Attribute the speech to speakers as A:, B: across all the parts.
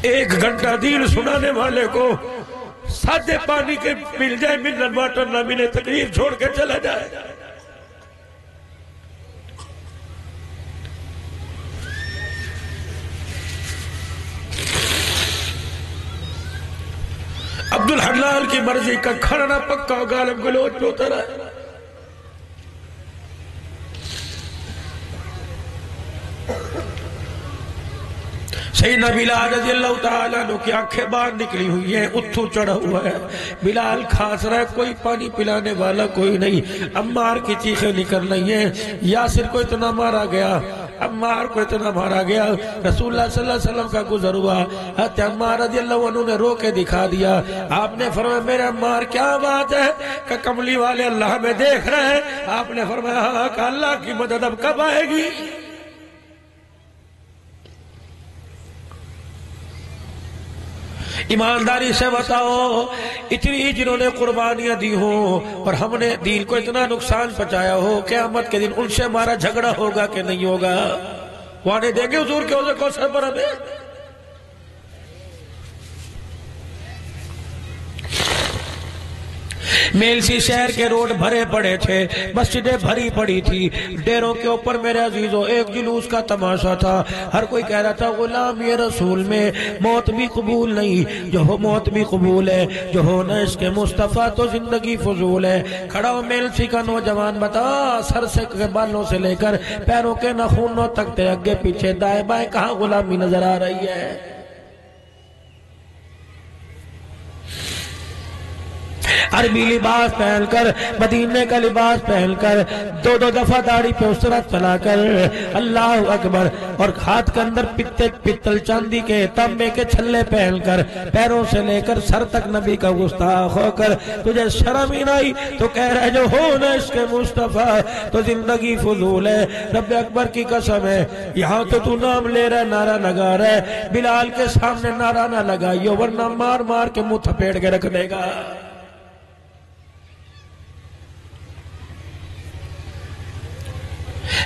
A: ایک گھنٹہ دین سنانے والے کو سادے پانی کے مل جائے، منرل واٹر نہ ملے، تقریر چھوڑ کے چلا جائے۔ عبدالحلال کی مرضی کا کھڑنا پکا غالب گلوچ پہ اترا ہے۔ سیدنا بلال رضی اللہ تعالیٰ عنہ کی آنکھیں باہر نکلی ہوئی ہیں، اتھو چڑھا ہوا ہے، بلال کھاس رہا ہے، کوئی پانی پلانے والا کوئی نہیں۔ عمار کی چیخیں نکل رہی ہیں، یاسر کو اتنا مارا گیا، عمار کو اتنا مارا گیا، رسول اللہ صلی اللہ علیہ وسلم کا گزر ہوا، حضرت عمار رضی اللہ عنہ نے رو کے دکھا دیا۔ آپ نے فرمایا میرے عمار کیا بات ہے کہ کملی والے اللہ میں دیکھ رہے ہیں؟ آپ نے فرمایا ہاں کہ اللہ کی مدد اب کب آئے گی؟ ایمانداری سے بتاؤ، اتنی جنہوں نے قربانیاں دی ہوں اور ہم نے دین کو اتنا نقصان پہنچایا ہو، قیامت کے دن ان سے ہمارا جھگڑا ہوگا کہ نہیں ہوگا؟ وعدے دیں گے حضور کے حوض کوثر پر ہمیں؟ میلسی شہر کے روڈ بھرے پڑے تھے، مسجدیں بھری پڑی تھی، ڈیروں کے اوپر میرے عزیزوں ایک جلوس کا تماشا تھا۔ ہر کوئی کہہ رہا تھا غلام یہ رسول میں موت بھی قبول نہیں، جو ہو موت بھی قبول ہے، جو ہو نہ اس کے مصطفیٰ تو زندگی فضول ہے۔ کھڑا ہو میلسی کا نوجوان بتا، سر سے بالوں سے لے کر پیروں کے ناخنوں تک تیرے اگے پیچھے دائیں بائیں کہاں غلامی نظر آ رہی ہے؟ عربی لباس پہن کر، مدینے کا لباس پہن کر، دو دفعہ داڑھی پہ اس طرح چلا کر اللہ اکبر، اور ہاتھ کے اندر پتل چاندی کے تانبے کے چھلے پہن کر، پیروں سے لے کر سر تک نبی کا گستاخ ہو کر تجھے شرم ہی نہیں تو کہہ رہے جو ہو نہ اس کے مصطفیٰ تو زندگی فضول ہے۔ رب اکبر کی قسم ہے، یہاں تو نام لے رہے نعرہ لگا رہے، بلال کے سامنے نعرہ نہ لگائیو ورنہ مار مار کے منہ تھپیڑ کے رکھ دے گا۔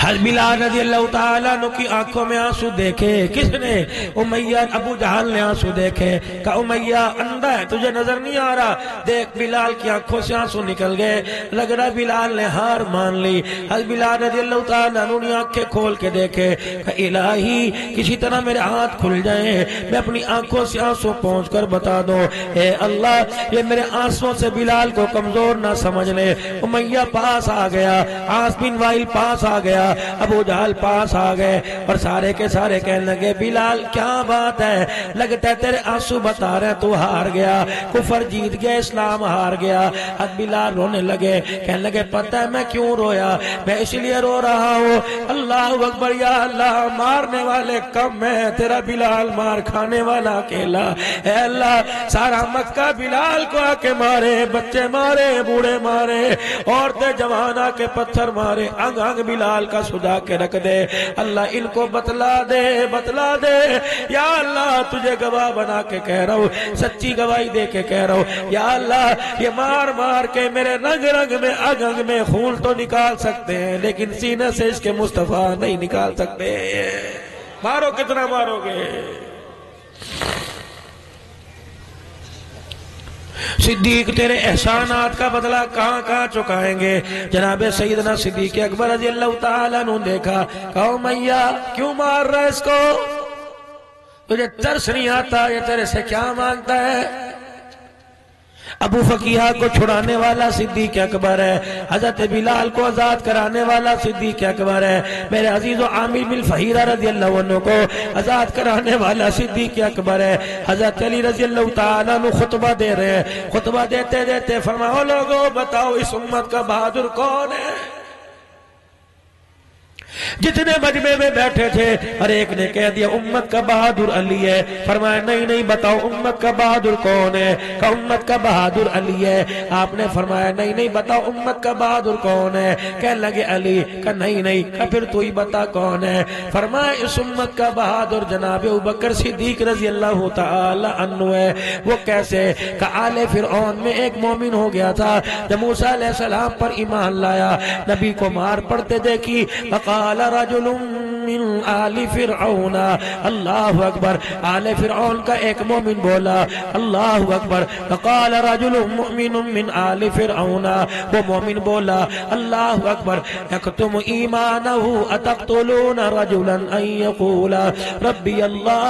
A: حضرت بلال رضی اللہ تعالیٰ عنہ کی آنکھوں میں آنسو دیکھے، کس نے؟ امیہ ابو جہل نے آنسو دیکھے، کہا امیہ اندھا ہے تجھے نظر نہیں آ رہا؟ دیکھ بلال کی آنکھوں سے آنسو نکل گئے، لگ رہا بلال نے ہار مان لی۔ حضرت بلال رضی اللہ تعالیٰ عنہ نے آنکھیں کھول کے دیکھے، کہا الہی کسی طرح میرے ہاتھ کھل جائیں، میں اپنی آنکھوں سے آنسو پہنچ کر بتا دو، اے اللہ یہ میرے آنسوں سے بلال کو کمزور نہ سمجھ لے۔ امیہ پاس آ گیا، عاص بن وائل پاس آ گیا، ابو جہل پاس آ گئے، اور سارے کے سارے کہنے لگے بلال کیا بات ہے؟ لگتا ہے تیرے آنسو بتا رہے تو ہار گیا، کفر جیت گیا، اسلام ہار گیا۔ حضرت بلال رونے لگے، کہنے لگے پتہ ہے میں کیوں رویا؟ میں اس لیے رو رہا ہوں، اللہ اکبر یا اللہ، مارنے والے کم ہیں، تیرا بلال مار کھانے والا اکیلا۔ اے اللہ سارا مکہ بلال کو آ کے مارے، بچے مارے، بوڑھے مارے، عورتیں جوان آ کے پتھر مارے، انگ انگ بلال کا سجا کے رکھ دے۔ اللہ ان کو بتلا دے، بتلا دے یا اللہ، تجھے گواہ بنا کے کہہ رہا ہوں، سچی گواہی دے کے کہہ رہا ہوں، یا اللہ یہ مار مار کے میرے رنگ رنگ میں انگ انگ میں خون تو نکال سکتے ہیں لیکن سینے سے اس کے مصطفیٰ نہیں نکال سکتے۔ مارو کتنا مارو گے؟ صدیق تیرے احسانات کا بدلہ کہاں کہاں چکائیں گے؟ جناب سیدنا صدیق اکبر رضی اللہ تعالیٰ عنہ دیکھا، کہا امیہ کیوں مار رہا ہے اس کو؟ تجھے ترس نہیں آتا یہ تیرے سے کیا مانگتا ہے؟ ابو فقیہ کو چھڑانے والا صدیق اکبر ہے، حضرت بلال کو آزاد کرانے والا صدیق اکبر ہے، میرے عزیز و عامر بن فہیرہ رضی اللہ عنہ کو آزاد کرانے والا صدیق اکبر ہے۔ حضرت علی رضی اللہ تعالیٰ عنہ خطبہ دے رہے ہیں، خطبہ دیتے دیتے فرماؤ لوگوں بتاؤ اس امت کا بہادر کون ہے؟ جتنے مجمع میں بیٹھے تھے ہر ایک نے کہہ دیا امت کا بہادر علی ہے۔ فرمایا نہیں نہیں بتاؤ امت کا بہادر کون ہے؟ کہا امت کا بہادر علی ہے۔ آپ نے فرمایا نہیں نہیں بتاؤ امت کا بہادر کون ہے؟ کہنے لگے علی۔ کہا نہیں نہیں، کہا پھر تو ہی بتا کون ہے؟ فرمایا اس امت کا بہادر جناب ابوبکر صدیق رضی اللہ تعالی عنہ ہے۔ وہ کیسے؟ کہا آل فرعون میں ایک مومن ہو گیا تھا، جب موسیٰ علیہ السلام پر ایمان لایا، نبی کو مار پڑتے دیکھی، وقال رجل من آل فرعون، اللہ اکبر، آل فرعون کا ایک مومن بولا اللہ اکبر، فقال رجل مؤمن من آل فرعون، وہ مومن بولا اللہ اکبر، یکتم ایمانہ اتقتلون رجلا ان یقول ربی اللہ۔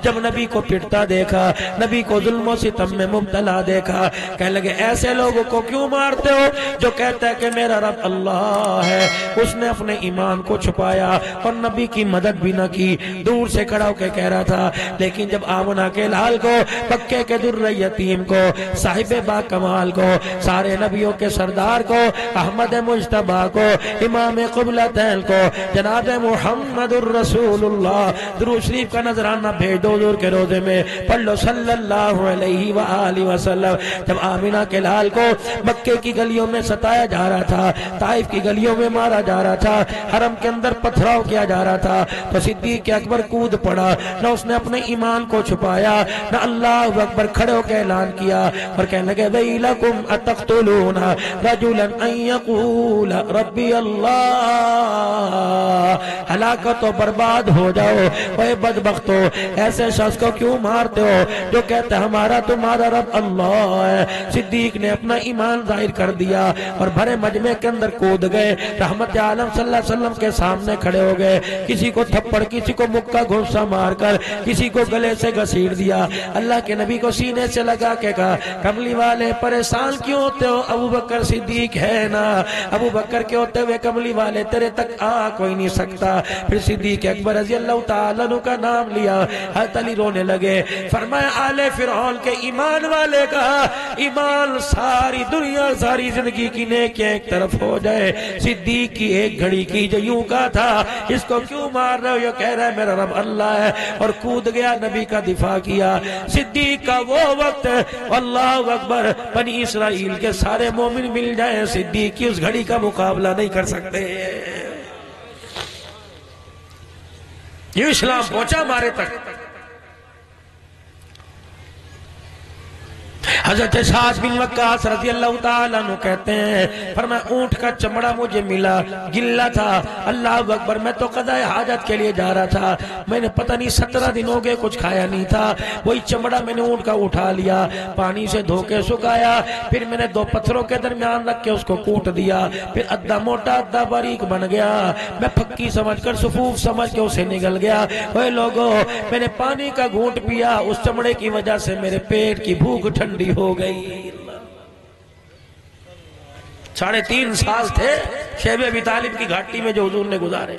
A: جب نبی کو پٹتا دیکھا، نبی کو ظلم و ستم میں مبتلا دیکھا، کہنے لگے ایسے لوگوں کو کیوں مارتے ہو جو کہتا ہے کہ میرا رب اللہ ہے۔ اس نے اپنے ایمان کو چھپایا اور نبی کی مدد بھی نہ کی، دور سے کھڑا ہو کے کہہ رہا تھا، لیکن جب آمنہ کے لال کو، مکے کے در یتیم کو، صاحب با کمال کو، سارے نبیوں کے سردار کو، احمد مجتبیٰ کو، امام قبلتین کو، جناب محمد الرسول اللہ، درود شریف کا نذرانہ بھیج دو حضور کے روزے میں، پڑھ لو صلی اللہ علیہ وآلہ وسلم۔ جب آمنہ کے لال کو مکے کی گلیوں میں ستایا جا رہا تھا، طائف کی گلیوں میں مارا جا رہا تھا، حرم کے اندر پتھراؤ کیا جا رہا تھا، تو صدیق اکبر کود پڑا، نہ اس نے اپنے ایمان کو چھپایا، نہ اللہ اکبر کھڑے ہو کے اعلان کیا اور کہنے لگے ویلکم اتقتلون رجلا ان یقول ربی اللہ، ہلاکت و برباد ہو جاؤ، اے بدبختو، ایسے شخص کو کیوں مارتے ہو جو کہتے ہمارا تمہارا رب اللہ ہے۔ صدیق نے اپنا ایمان ظاہر کر دیا اور بھرے مجمع کے اندر کود گئے، رحمت عالم صلی اللہ علیہ وسلم کے سامنے کھڑے ہو گئے، کسی کو تھپڑ، کسی کو مکہ گھونسا مار کر، کسی کو گلے سے گھسیٹ دیا، اللہ کے نبی کو سینے سے لگا کے کہا کملی والے پریشان کیوں ہوتے ہو، ابو بکر صدیق ہے نا، ابو بکر کے ہوتے ہوئے کملی والے تیرے تک آ کوئی نہیں سکتا۔ پھر صدیق اکبر رضی اللہ تعالیٰ عنہ کا نام لیا، حضرت علی رونے لگے، فرمایا آل فرعون کے ایمان والے کا ایمان ساری دنیا ساری زندگی کی نیکیاں ایک طرف ہو جائے، صدیق کی ایک گھڑی کی جو یوں کا تھا اس کو کیوں مار رہے ہو، یہ کہہ رہا ہے میرا رب اللہ ہے، اور کود گیا، نبی کا دفاع کیا۔ صدیق کا وہ وقت، اللہ اکبر، بنی اسرائیل کے سارے مومن مل جائیں، صدیق کی اس گھڑی کا مقابلہ نہیں کر سکتے۔ یہ اسلام پہنچا ہمارے تک۔ حضرت سعد بن وقاص رضی اللہ تعالیٰ عنہ کہتے ہیں، فرمایا اونٹ کا چمڑا مجھے ملا، گلا تھا، اللہ اکبر، میں تو قضاء حاجت کے لیے جا رہا تھا، میں نے پتہ نہیں 17 دن ہو گئے کچھ کھایا نہیں تھا، وہی چمڑا میں نے اونٹ کا اٹھا لیا، پانی سے دھو کے سکھایا، پھر میں نے 2 پتھروں کے درمیان رکھ کے اس کو کوٹ دیا، پھر ادھا موٹا ادھا باریک بن گیا، میں پھکی سمجھ کر صفوف سمجھ کے اسے نگل گیا۔ اوے لوگو، میں نے پانی کا گھونٹ پیا، اس چمڑے کی وجہ سے میرے پیٹ کی بھوک ٹھنڈی ہو گئی۔ 3.5 سال تھے شیب ابی طالب کی گھاٹی میں جو حضور نے گزارے۔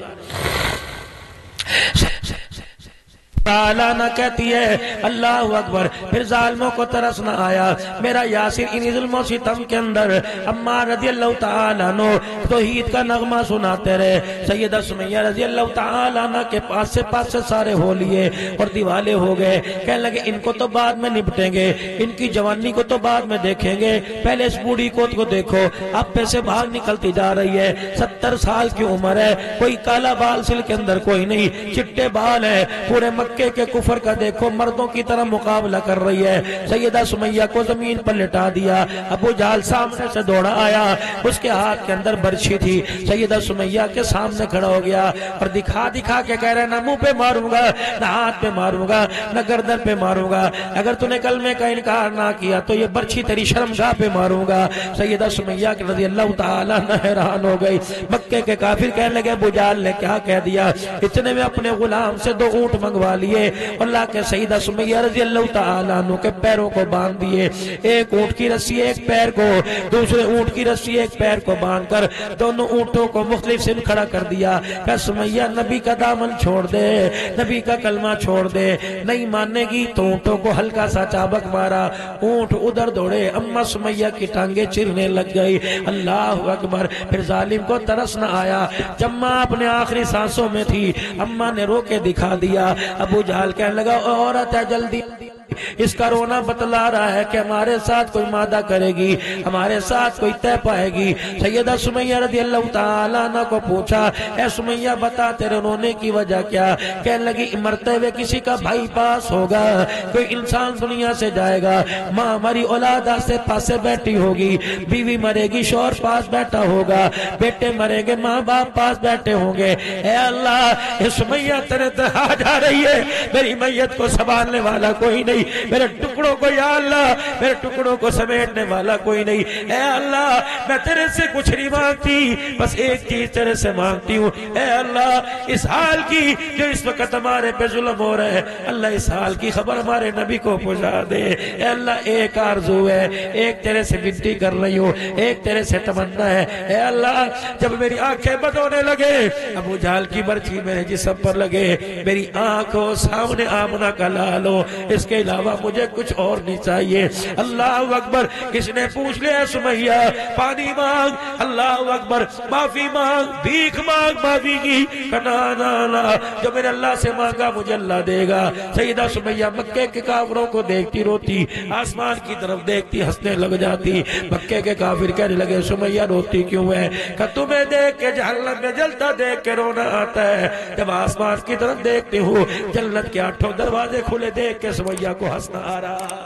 A: تعالیٰ نہ کہتی ہے اللہ اکبر، پھر ظالموں کو ترس نہ آیا، میرا یاسر انہی ظلم و ستم کے اندر عمار رضی اللہ تعالیٰ عنہ توحید کا نغمہ سناتے رہے، سیدہ سمیہ رضی اللہ تعالیٰ عنہ کے پاس سے سارے ہو لیے اور دیوالے ہو گئے، کہنے لگے ان کو تو بعد میں نپٹیں گے، ان کی جوانی کو تو بعد میں دیکھیں گے، پہلے اس بوڑھی کو دیکھو اب پیسے باہر نکلتی جا رہی ہے، 70 سال کی عمر ہے، کوئی کالا بال سل کے اندر کوئی نہیں، چٹے بال ہے، پورے مکے کے کفر کا دیکھو مردوں کی طرح مقابلہ کر رہی ہے۔ سیدہ سمیہ کو زمین پر لٹا دیا، ابو جہل سامنے سے دوڑا آیا، اس کے ہاتھ کے اندر برچھی تھی، سیدہ سمیہ کے سامنے کھڑا ہو گیا اور دکھا کے کہہ رہے نہ منہ پہ ماروں گا، نہ ہاتھ پہ ماروں گا، نہ گردن پہ ماروں گا، اگر تو نے کلمے کا انکار نہ کیا تو یہ برچھی تیری شرمگاہ پہ ماروں گا۔ سیدہ سمیہ رضی اللہ تعالیٰ عنہ حیران ہو گئی، مکے کے کافر کہنے لگے ابو جہل نے کیا کہہ دیا، اتنے میں اپنے غلام سے 2 اونٹ منگوا لیے اور لا کے سیدہ سمیہ رضی اللہ تعالیٰ عنہ کے پیروں کو باندھ دیے، ایک اونٹ کی رسی ایک پیر کو، دوسرے اونٹ کی رسی ایک پیر کو باندھ کر دونوں اونٹوں کو مختلف سمت کھڑا کر دیا کہ سمیہ نبی کا دامن چھوڑ دے، نبی کا کلمہ چھوڑ دے، نہیں ماننے گی تو اونٹوں کو ہلکا سا چابک مارا، اونٹ ادھر دوڑے، اما سمیہ کی ٹانگیں چرنے لگ گئی، اللہ اکبر۔ پھر ظالم کو ترس نہ آیا، جب ماں اپنے آخری سانسوں میں تھی، اما نے رو کے دکھا دیا، اب ابو جہل کہنے لگا عورت ہے جلدی، اس کا رونا بتلا رہا ہے کہ ہمارے ساتھ کوئی مادہ کرے گی، ہمارے ساتھ کوئی طے پائے گی۔ سیدہ سمیہ رضی اللہ تعالیٰ عنہ کو پوچھا اے سمیہ بتا تیرے رونے کی وجہ کیا؟ کہنے لگی مرتے ہوئے کسی کا بھائی پاس ہوگا، کوئی انسان دنیا سے جائے گا، ماں ہماری اولاد سے پاسے بیٹھی ہوگی، بیوی مرے گی شوہر پاس بیٹھا ہوگا، بیٹے مریں گے ماں باپ پاس بیٹھے ہوں گے۔ اے اللہ اے سمیہ تیرے دہا جا رہی ہے، میری میت کو سنبھالنے والا کوئی نہیں، میرے ٹکڑوں کو یا اللہ میرے ٹکڑوں کو سمیٹنے والا کوئی نہیں۔ اے اللہ میں تیرے سے کچھ نہیں مانگتی، بس ایک چیز تیرے سے مانگتی ہوں، اے اللہ اس حال کی جو اس وقت ہمارے پہ ظلم ہو رہا ہے، اللہ اس حال کی خبر ہمارے نبی کو پہنچا دے۔ اے اللہ ایک آرزو ہے، ایک تیرے سے بنتی کر رہی ہوں، ایک تیرے سے تمنا ہے، اے اللہ جب میری آنکھیں بند ہونے لگے، ابو جہل کی برچھی میرے جسم پر لگے، میری آنکھوں سامنے آمنہ کا لال ہو، اس کے علاوہ مجھے کچھ اور نہیں چاہیے۔ اللہ اکبر، کس نے پوچھ لیا سمیہ پانی مانگ، اللہ اکبر معافی مانگ، بھیک مانگ معافی کی، کنا جو میرے اللہ سے مانگا مجھے اللہ دے گا۔ سیدہ سمیہ مکے کے کافروں کو دیکھتی روتی، آسمان کی طرف دیکھتی ہنسنے لگ جاتی۔ مکے کے کافر کہنے لگے سمیہ روتی کیوں ہے؟ کہ تمہیں دیکھ کے جہنم میں جلتا دیکھ کے رونا آتا ہے، جب آسمان کی طرف دیکھتی ہوں جنت کے 8 دروازے کھلے دیکھ کے سمیہ کو ہنسنا آ رہا۔